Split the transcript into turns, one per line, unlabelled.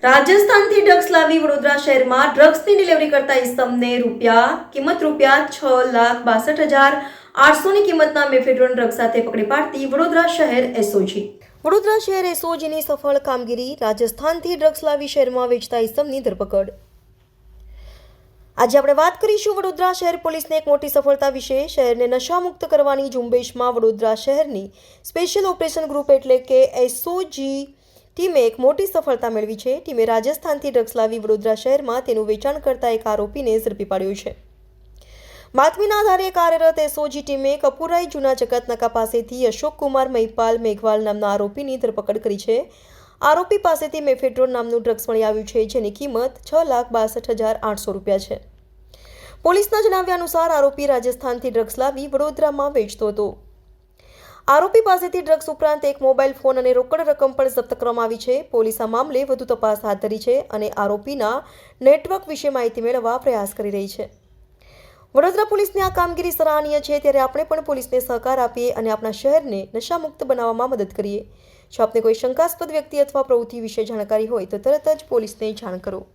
રાજસ્થાનથી drugs લાવી વડોદરા શહેરમાં ડ્રગ્સની delivery કરતા ઇસમને કિંમત રૂપિયા 6,62,800ની કિંમતના મેફેડ્રોન ડ્રગ્સ સાથે પકડી પાડતી વડોદરા શહેર એસઓજી. વડોદરા શહેર એસઓજીની સફળ કામગીરી. રાજસ્થાનથી ડ્રગ્સ લાવી શહેરમાં વેચતા ઇસમની ધરપકડ. આજે આપણે વાત કરીશું વડોદરા શહેર પોલીસને એક મોટી સફળતા વિશે. શહેરને નશામુક્ત કરવાની ઝુંબેશમાં વડોદરા શહેરની સ્પેશિયલ ઓપરેશન ગ્રુપ એટલે કે એસઓજી ટીમે એક મોટી સફળતા મેળવી છે. ટીમે રાજસ્થાનથી ડ્રગ્સ લાવી વડોદરા શહેરમાં તેનું વેચાણ કરતા એક આરોપીને ઝડપી પાડ્યો છે. બાતમીના આધારે કાર્યરત એસઓજી ટીમે કપુરાઈ જૂના જકાતનાકા પાસેથી અશોક કુમાર મહિપાલ મેઘવાલ નામના આરોપીની ધરપકડ કરી છે. આરોપી પાસેથી મેફેડ્રોન નામનું ડ્રગ્સ મળી આવ્યું છે, જેની કિંમત 6,62,800 રૂપિયા છે. પોલીસના જણાવ્યા અનુસાર આરોપી રાજસ્થાનથી ડ્રગ્સ લાવી વડોદરામાં વેચતો હતો. આરોપી પાસેથી ડ્રગ્સ ઉપરાંત એક મોબાઈલ ફોન અને રોકડ રકમ પણ જપ્ત કરવામાં આવી છે. પોલીસ આ મામલે વધુ તપાસ હાથ ધરી છે અને આરોપીના નેટવર્ક વિશે માહિતી મેળવવા પ્રયાસ કરી રહી છે. વડોદરા પોલીસની આ કામગીરી સરાહનીય છે, ત્યારે આપણે પણ પોલીસને સહકાર આપીએ અને આપણા શહેરને નશામુક્ત બનાવવામાં મદદ કરીએ. જો આપને કોઈ શંકાસ્પદ વ્યક્તિ અથવા પ્રવૃત્તિ વિશે જાણકારી હોય તો તરત જ પોલીસને જાણ કરો.